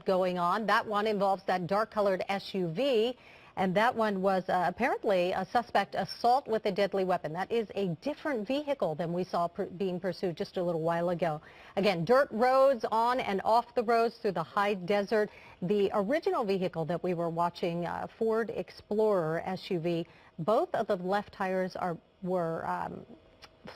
going on. That one involves that dark-colored SUV. And that one was apparently a suspect assault with a deadly weapon. That is a different vehicle than we saw being pursued just a little while ago. Again, dirt roads on and off the roads through the high desert. The original vehicle that we were watching, Ford Explorer SUV, both of the left tires were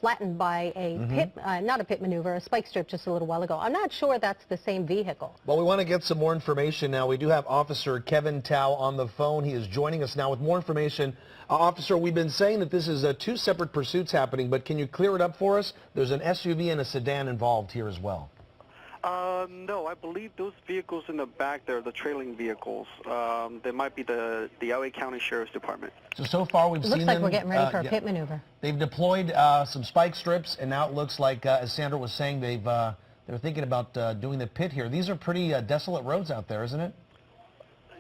flattened by a not a pit maneuver, a spike strip just a little while ago. I'm not sure that's the same vehicle. Well, we want to get some more information now. We do have Officer Kevin Tao on the phone. He is joining us now with more information. Officer, we've been saying that this is two separate pursuits happening, but can you clear it up for us? There's an SUV and a sedan involved here as well. No, I believe those vehicles in the back there, the trailing vehicles, they might be the LA County Sheriff's Department. So far we've seen them. Looks like we're getting ready for a pit maneuver. They've deployed some spike strips, and now it looks like, as Sandra was saying, they're thinking about doing the pit here. These are pretty desolate roads out there, isn't it?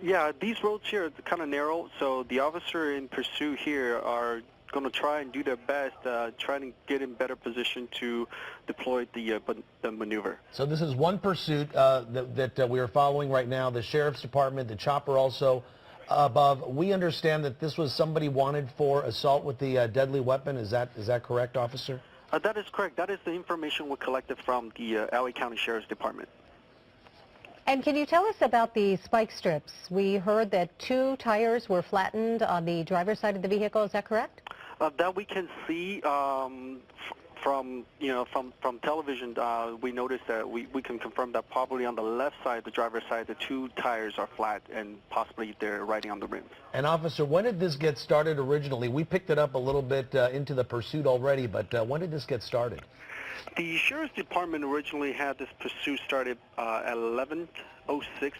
Yeah, these roads here are kind of narrow, so the officer in pursuit here are going to try and do their best, trying to get in better position to deploy the maneuver. So this is one pursuit that we are following right now. The Sheriff's Department, the chopper also above. We understand that this was somebody wanted for assault with the deadly weapon. Is that correct, officer? That is correct. That is the information we collected from the LA County Sheriff's Department. And can you tell us about the spike strips? We heard that 2 tires were flattened on the driver's side of the vehicle. Is that correct? That we can see from television. We noticed that we can confirm that probably on the left side, the driver's side, the 2 tires are flat and possibly they're riding on the rims. And officer, when did this get started originally? We picked it up a little bit into the pursuit already, but when did this get started? The Sheriff's Department originally had this pursuit started at 11:06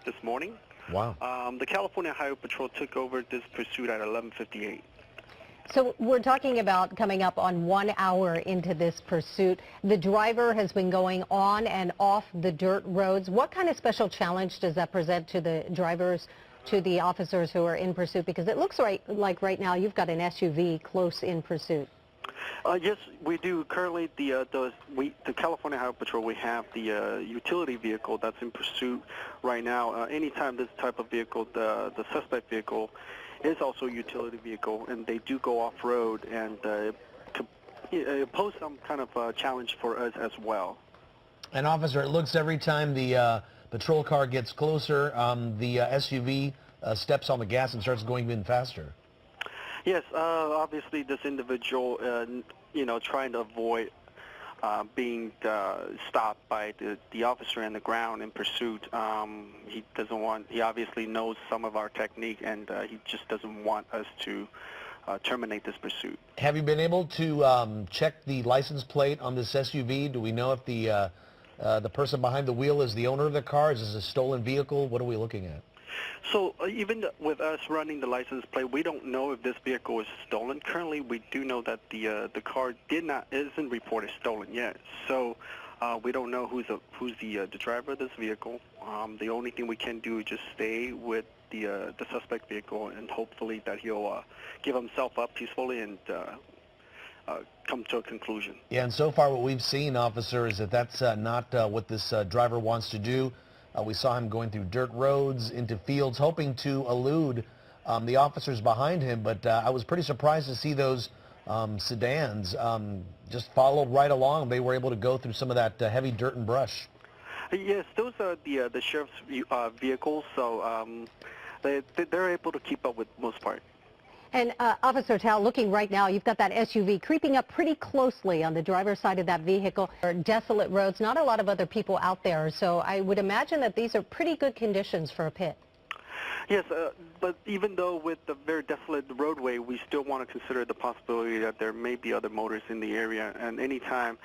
this morning. Wow. The California Highway Patrol took over this pursuit at 11:58. So we're talking about coming up on 1 hour into this pursuit. The driver has been going on and off the dirt roads. What kind of special challenge does that present to the drivers, to the officers who are in pursuit? Because it looks like right now you've got an SUV close in pursuit. Yes, we do. Currently, the California Highway Patrol, we have the utility vehicle that's in pursuit right now. Anytime this type of vehicle, the suspect vehicle, is also a utility vehicle, and they do go off-road and pose some kind of challenge for us as well. And officer, it looks every time the patrol car gets closer, the SUV steps on the gas and starts going even faster. Yes, obviously this individual, trying to avoid being stopped by the officer on the ground in pursuit. He obviously knows some of our technique, and he just doesn't want us to terminate this pursuit. Have you been able to check the license plate on this SUV? Do we know if the person behind the wheel is the owner of the car? Is this a stolen vehicle? What are we looking at? So even with us running the license plate, we don't know if this vehicle is stolen. Currently, we do know that the car isn't reported stolen yet. So we don't know who's the driver of this vehicle. The only thing we can do is just stay with the suspect vehicle, and hopefully that he'll give himself up peacefully and come to a conclusion. Yeah, and so far what we've seen, officer, is that that's not what this driver wants to do. We saw him going through dirt roads, into fields, hoping to elude the officers behind him, but I was pretty surprised to see those sedans just followed right along. They were able to go through some of that heavy dirt and brush. Yes, those are the sheriff's vehicles, so they're able to keep up with most part. And Officer Tao, looking right now, you've got that SUV creeping up pretty closely on the driver's side of that vehicle. Desolate roads, not a lot of other people out there, so I would imagine that these are pretty good conditions for a pit. Yes, but even though with the very desolate roadway, we still want to consider the possibility that there may be other motorists in the area, and anytime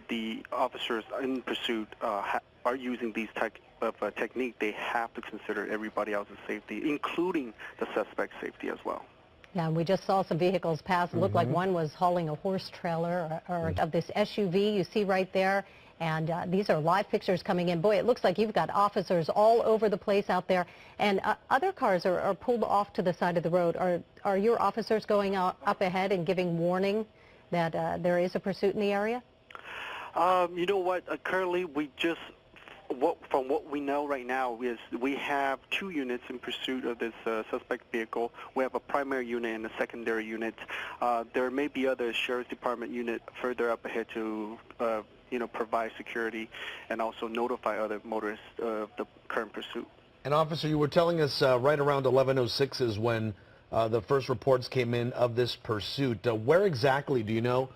the officers in pursuit are using these type of technique, they have to consider everybody else's safety, including the suspect's safety as well. Yeah, and we just saw some vehicles pass. It looked like one was hauling a horse trailer or of this SUV you see right there. And these are live pictures coming in. Boy, it looks like you've got officers all over the place out there. And other cars are pulled off to the side of the road. Are your officers going up ahead and giving warning that there is a pursuit in the area? You know what? Currently, we just From what we know right now is we have 2 units in pursuit of this suspect vehicle. We have a primary unit and a secondary unit. There may be other sheriff's department unit further up ahead to provide security and also notify other motorists of the current pursuit. And officer, you were telling us right around 11:06 is when the first reports came in of this pursuit. Where exactly do you know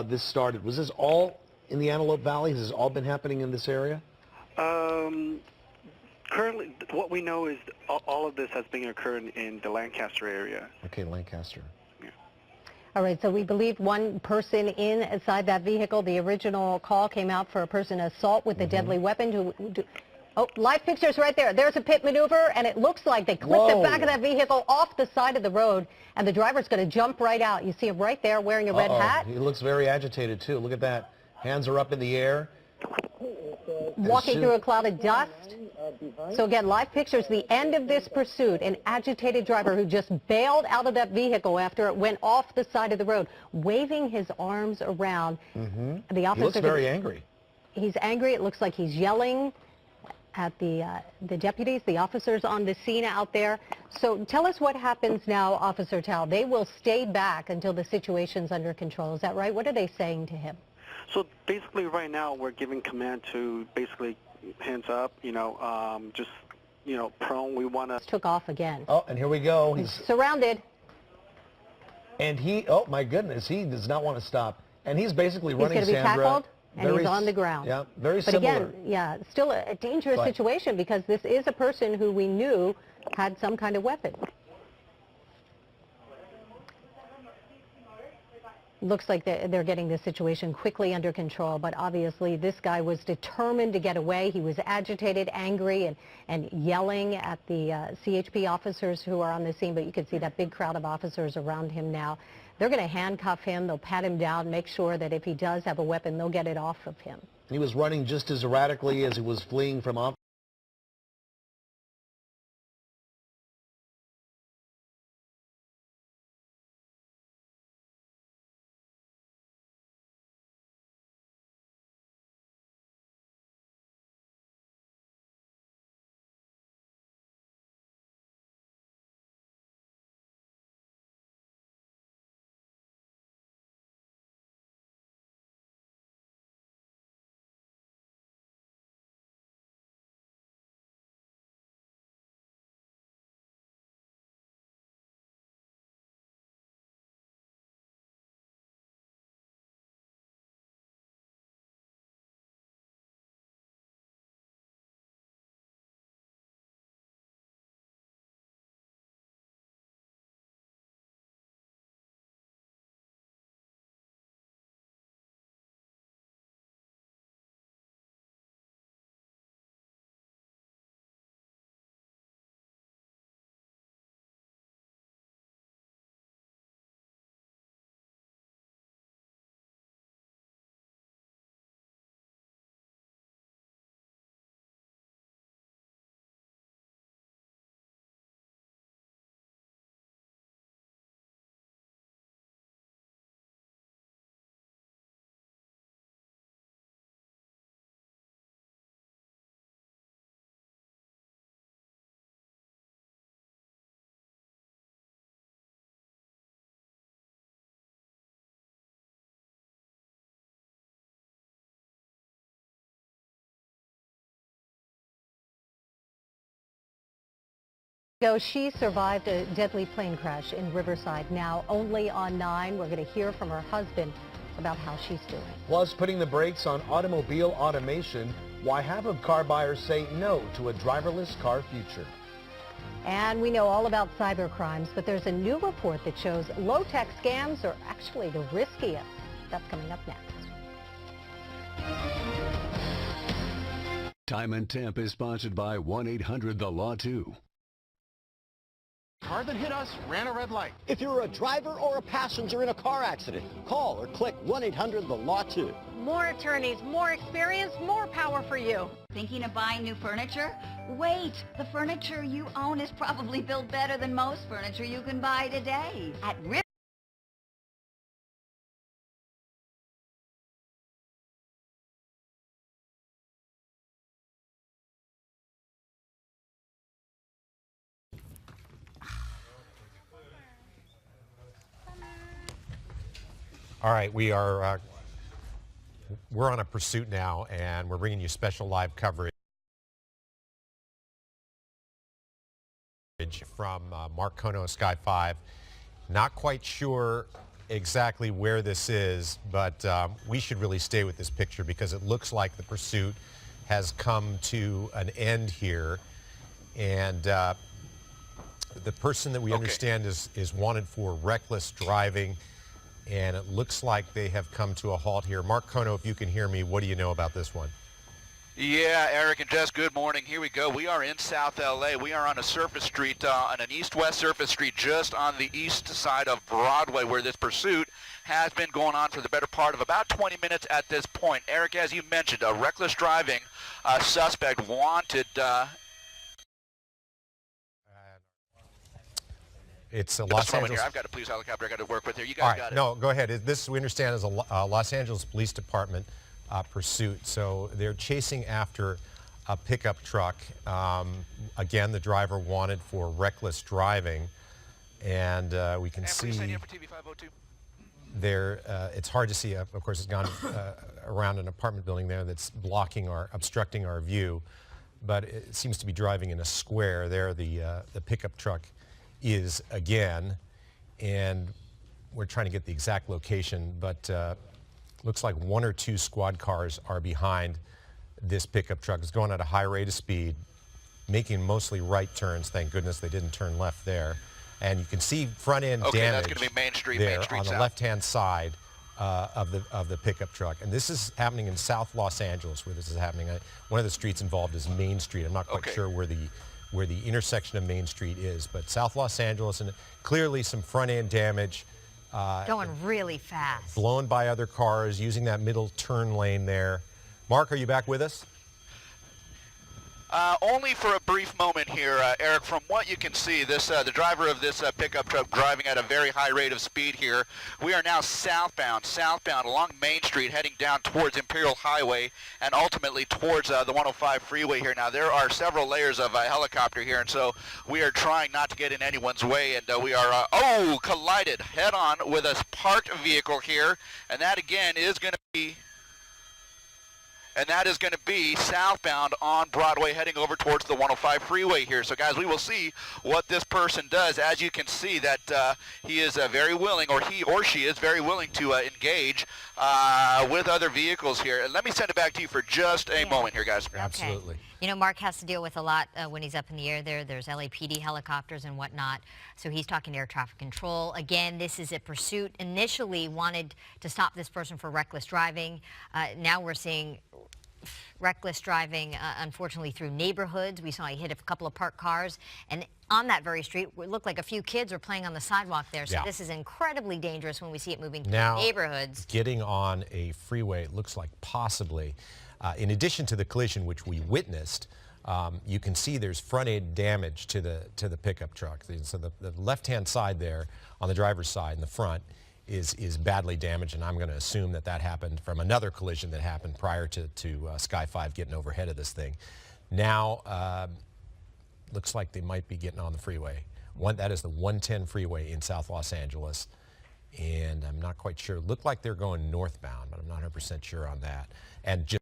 this started? Was this all in the Antelope Valley? Has this all been happening in this area? Currently, what we know is all of this has been occurring in the Lancaster area. Okay, Lancaster. Yeah. All right, so we believe one person inside that vehicle. The original call came out for a person assault with a deadly weapon. Oh, live pictures right there. There's a pit maneuver, and it looks like they clipped the back of that vehicle off the side of the road, and the driver's going to jump right out. You see him right there wearing a red hat. He looks very agitated, too. Look at that. Hands are up in the air. Walking through a cloud of dust. So again, live pictures, the end of this pursuit, an agitated driver who just bailed out of that vehicle after it went off the side of the road, waving his arms around. The officer, He looks very angry. He's angry. It looks like he's yelling at the deputies, the officers on the scene out there. So tell us what happens now, Officer Tao. They will stay back until the situation's under control. Is that right? What are they saying to him? So basically right now we're giving command to basically hands up, just, prone. We want to... Took off again. Oh, and here we go. He's surrounded. And oh my goodness, he does not want to stop. And he's basically running, He's going to be Sandra. tackled, and he's on the ground. Yeah, very but similar. Again, yeah, still a dangerous situation because this is a person who we knew had some kind of weapon. Looks like they're getting this situation quickly under control, but obviously this guy was determined to get away. He was agitated, angry, and yelling at the CHP officers who are on the scene, but you can see that big crowd of officers around him now. They're going to handcuff him. They'll pat him down, make sure that if he does have a weapon, they'll get it off of him. He was running just as erratically as he was fleeing from officers. She survived a deadly plane crash in Riverside. Now only on 9. We're going to hear from her husband about how she's doing. Plus, putting the brakes on automobile automation. Why have car buyers say no to a driverless car future? And we know all about cyber crimes, but there's a new report that shows low-tech scams are actually the riskiest. That's coming up next. Time and Temp is sponsored by 1-800-THE-LAW-2. Car that hit us ran a red light. If you're a driver or a passenger in a car accident, call or click 1-800-THE-LAW-2. More attorneys, more experience, more power for you. Thinking of buying new furniture? Wait, the furniture you own is probably built better than most furniture you can buy today. At All right, we're on a pursuit now, and we're bringing you special live coverage from Mark Kono of Sky 5. Not quite sure exactly where this is, but we should really stay with this picture because it looks like the pursuit has come to an end here. And the person that we understand is wanted for reckless driving, and it looks like they have come to a halt here. Mark Kono, if you can hear me, what do you know about this one? Yeah, Eric and Jess, good morning. Here we go. We are in South LA. We are on a surface street, on an east-west surface street just on the east side of Broadway, where this pursuit has been going on for the better part of about 20 minutes at this point. Eric, as you mentioned, a reckless driving suspect wanted. It's a Los Angeles. Here. I've got a police helicopter I got to work with here. You guys got it. No, go ahead. This, we understand, is a Los Angeles Police Department pursuit. So they're chasing after a pickup truck. Again, the driver wanted for reckless driving, and we can see there. It's hard to see. Of course, it's gone around an apartment building there that's obstructing our view, but it seems to be driving in a square. There, the pickup truck is again, and we're trying to get the exact location, but looks like 1 or 2 squad cars are behind this pickup truck. It's going at a high rate of speed, making mostly right turns. Thank goodness they didn't turn left there. And you can see front end damage that's going to be Main Street, there Main Street on the south. left-hand side of the pickup truck. And this is happening in South Los Angeles, where this is happening. One of the streets involved is Main Street. I'm not quite sure where the intersection of Main Street is, but South Los Angeles, and clearly some front-end damage. Going really fast. Blown by other cars, using that middle turn lane there. Mark, are you back with us? Only for a brief moment here, Eric. From what you can see, the driver of this pickup truck driving at a very high rate of speed here. We are now southbound along Main Street, heading down towards Imperial Highway and ultimately towards the 105 freeway here. Now, there are several layers of helicopter here, and so we are trying not to get in anyone's way, and we are, collided head-on with a parked vehicle here, and that again is going to be... And that is going to be southbound on Broadway, heading over towards the 105 freeway here. So, guys, we will see what this person does. As you can see, that he is very willing, or he or she is very willing to engage with other vehicles here. And let me send it back to you for just a moment here, guys. Absolutely. You know, Mark has to deal with a lot when he's up in the air there. There's LAPD helicopters and whatnot. So he's talking to air traffic control. Again, this is a pursuit. Initially wanted to stop this person for reckless driving. Now we're seeing reckless driving, unfortunately, through neighborhoods. We saw he hit a couple of parked cars. And on that very street, it looked like a few kids were playing on the sidewalk there. So this is incredibly dangerous when we see it moving through neighborhoods. Getting on a freeway, it looks like possibly, in addition to the collision which we witnessed, you can see there's front-end damage to the pickup truck. So the left-hand side there, on the driver's side in the front, is badly damaged, and I'm going to assume that happened from another collision that happened prior to Sky 5 getting overhead of this thing. Now, looks like they might be getting on the freeway. That is the 110 freeway in South Los Angeles, and I'm not quite sure. Looked like they're going northbound, but I'm not 100% sure on that. And just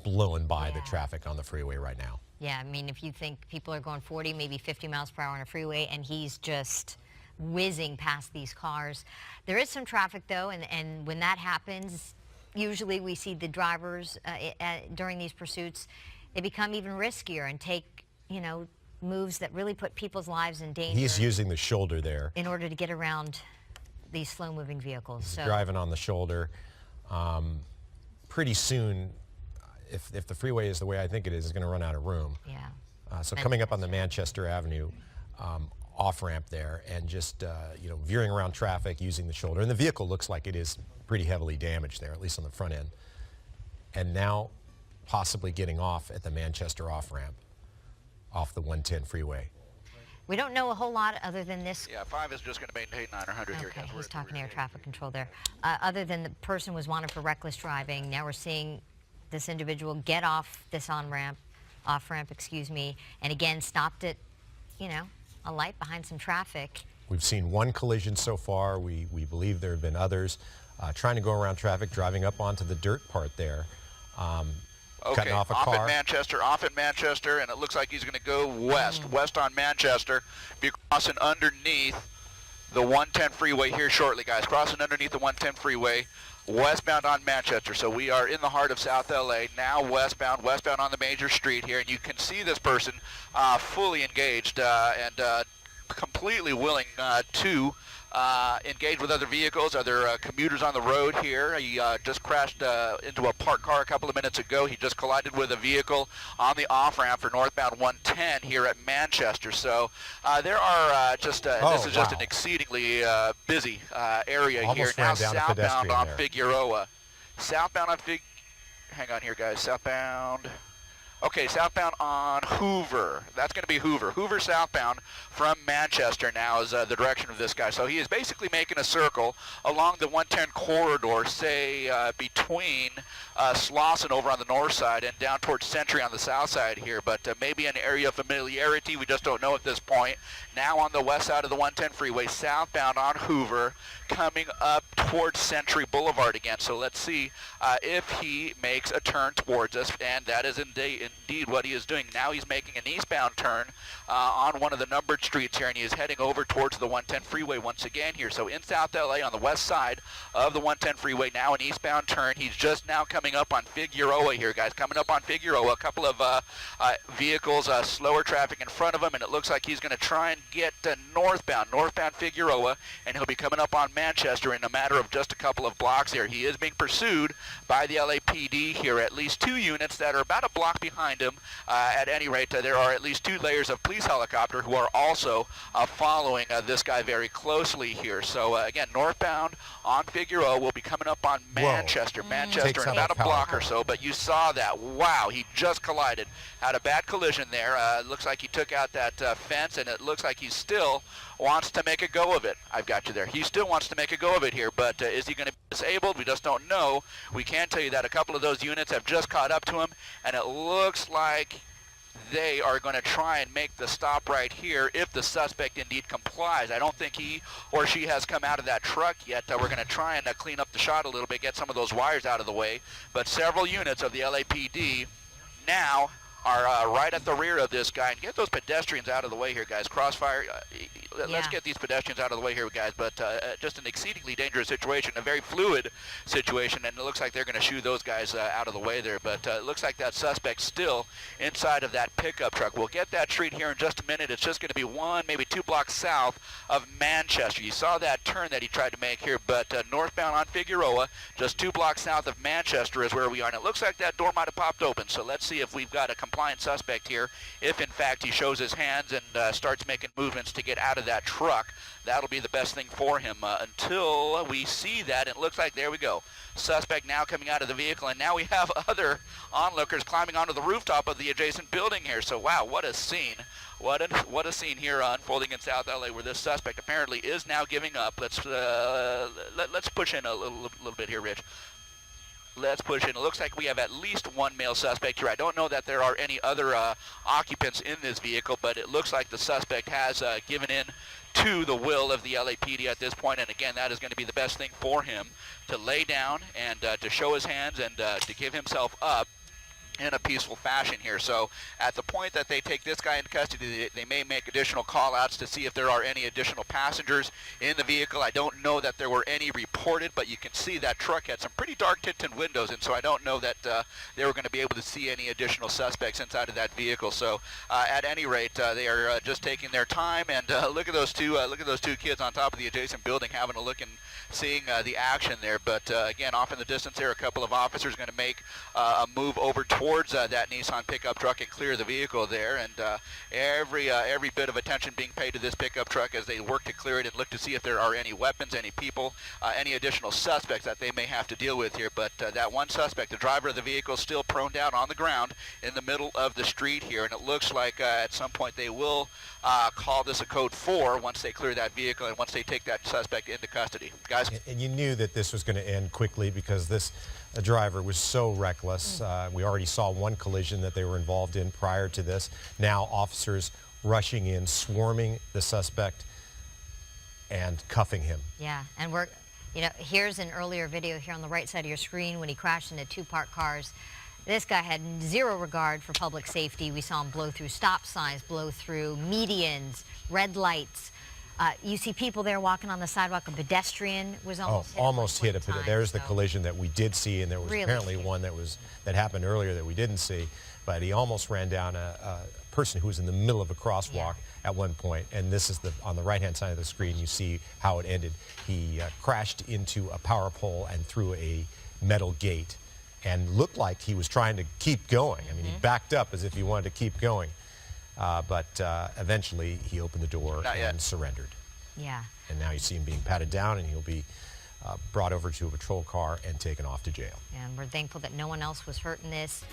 blowing by the traffic on the freeway right now. Yeah, I mean, if you think people are going 40, maybe 50 miles per hour on a freeway, and he's just whizzing past these cars. There is some traffic, though, and when that happens, usually we see the drivers during these pursuits, they become even riskier and take, you know, moves that really put people's lives in danger. He's using the shoulder there in order to get around these slow-moving vehicles. He's so driving on the shoulder. Pretty soon, if the freeway is the way I think it is, it's going to run out of room. Yeah. So coming up on the Manchester Avenue off-ramp there and just, you know, veering around traffic using the shoulder. And the vehicle looks like it is pretty heavily damaged there, at least on the front end. And now possibly getting off at the Manchester off-ramp off the 110 freeway. We don't know a whole lot other than this. Yeah, 5 is just going to maintain 900 here. Okay, he's talking air traffic control there. Other than the person was wanted for reckless driving, now we're seeing this individual get off this off-ramp, excuse me, and again stopped at, you know, a light behind some traffic. We've seen one collision so far. We believe there have been others. Trying to go around traffic, driving up onto the dirt part there. Cutting off a car. Off at Manchester, and it looks like he's going to go west on Manchester, be crossing underneath the 110 freeway here shortly, guys. Crossing underneath the 110 freeway, westbound on Manchester. So we are in the heart of South LA, now westbound on the major street here, and you can see this person fully engaged and completely willing to engage with other vehicles, other commuters on the road here. He just crashed into a parked car a couple of minutes ago. He just collided with a vehicle on the off-ramp for northbound 110 here at Manchester. So there are just, this is just an exceedingly busy area Almost here. Now southbound on Figueroa. Southbound on hang on here, guys. Southbound. Okay, southbound on Hoover. That's going to be Hoover. Hoover southbound from Manchester now is the direction of this guy. So he is basically making a circle along the 110 corridor, say between Slauson over on the north side and down towards Century on the south side here. But maybe an area of familiarity. We just don't know at this point. Now on the west side of the 110 freeway, southbound on Hoover, coming up towards Century Boulevard again. So let's see if he makes a turn towards us, and that is indeed what he is doing. Now he's making an eastbound turn on one of the numbered streets here, and he is heading over towards the 110 freeway once again here. So in South LA on the west side of the 110 freeway, now an eastbound turn. He's just now coming up on Figueroa here, guys. Coming up on Figueroa, a couple of vehicles, slower traffic in front of him, and it looks like he's going to try and get northbound Figueroa, and he'll be coming up on Manchester in a matter of just a couple of blocks here. He is being pursued by the LAPD here, at least 2 units that are about a block behind him. At any rate, there are at least 2 layers of police helicopter who are also following this guy very closely here. So again, northbound on Figueroa will be coming up on Manchester. Manchester in about a block or so, but you saw that. Wow, he just collided. Had a bad collision there. Looks like he took out that fence, and it looks like he still wants to make a go of it. I've got you there. He still wants to make a go of it here, but is he going to be disabled? We just don't know. We can tell you that a couple of those units have just caught up to him, and it looks like they are going to try and make the stop right here if the suspect indeed complies. I don't think he or she has come out of that truck yet. We're going to try and clean up the shot a little bit, get some of those wires out of the way, but several units of the LAPD now are right at the rear of this guy. And get those pedestrians out of the way here, guys. Crossfire. Let's get these pedestrians out of the way here, guys. But just an exceedingly dangerous situation, a very fluid situation, and it looks like they're going to shoo those guys out of the way there. But it looks like that suspect's still inside of that pickup truck. We'll get that street here in just a minute. It's just going to be 1, maybe 2 blocks south of Manchester. You saw that turn that he tried to make here, but northbound on Figueroa, just 2 blocks south of Manchester is where we are. And it looks like that door might have popped open. So let's see if we've got a compliant suspect here. If in fact he shows his hands and starts making movements to get out of that truck, that'll be the best thing for him until we see that. It looks like, there we go, suspect now coming out of the vehicle, and now we have other onlookers climbing onto the rooftop of the adjacent building here. So wow, what a scene. What a scene here unfolding in South LA, where this suspect apparently is now giving up. Let's push in a little bit here, Rich. Let's push in. It looks like we have at least 1 male suspect here. I don't know that there are any other occupants in this vehicle, but it looks like the suspect has given in to the will of the LAPD at this point. And again, that is going to be the best thing for him, to lay down and to show his hands and to give himself up in a peaceful fashion here. So at the point that they take this guy into custody, they may make additional call-outs to see if there are any additional passengers in the vehicle. I don't know that there were any reported, but you can see that truck had some pretty dark tinted windows, and so I don't know that they were going to be able to see any additional suspects inside of that vehicle. So at any rate, they are just taking their time, and look at those two kids on top of the adjacent building having a look and seeing the action there. But again, off in the distance there, a couple of officers going to make a move over towards that Nissan pickup truck and clear the vehicle there, and every bit of attention being paid to this pickup truck as they work to clear it and look to see if there are any weapons, any people, any additional suspects that they may have to deal with here. But that one suspect, the driver of the vehicle, still prone down on the ground in the middle of the street here, and it looks like at some point they will call this a code 4 once they clear that vehicle and once they take that suspect into custody. Guys? And you knew that this was going to end quickly because this driver was so reckless. We already saw one collision that they were involved in prior to this. Now officers rushing in, swarming the suspect and cuffing him. Yeah, and here's an earlier video here on the right side of your screen when he crashed into 2 parked cars. This guy had zero regard for public safety. We saw him blow through stop signs, blow through medians, red lights. You see people there walking on the sidewalk. A pedestrian was almost hit. There's the collision that we did see, and there was really apparently one that happened earlier that we didn't see. But he almost ran down a person who was in the middle of a crosswalk at one point. And this is on the right-hand side of the screen. You see how it ended. He crashed into a power pole and through a metal gate, and looked like he was trying to keep going. I mean, he backed up as if he wanted to keep going. But eventually he opened the door and surrendered. Yeah. And now you see him being patted down, and he'll be brought over to a patrol car and taken off to jail. And we're thankful that no one else was hurt in this.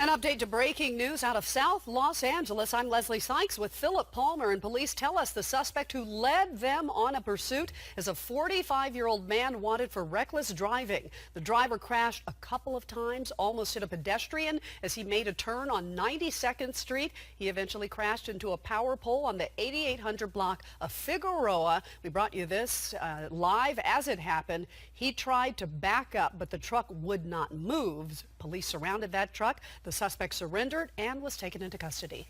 An update to breaking news out of South Los Angeles. I'm Leslie Sykes with Philip Palmer, and police tell us the suspect who led them on a pursuit is a 45-year-old man wanted for reckless driving. The driver crashed a couple of times, almost hit a pedestrian as he made a turn on 92nd Street. He eventually crashed into a power pole on the 8800 block of Figueroa. We brought you this live as it happened. He tried to back up, but the truck would not move. Police surrounded that truck. The suspect surrendered and was taken into custody.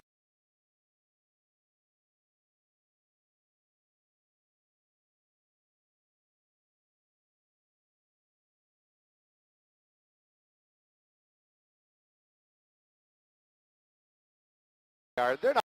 They're not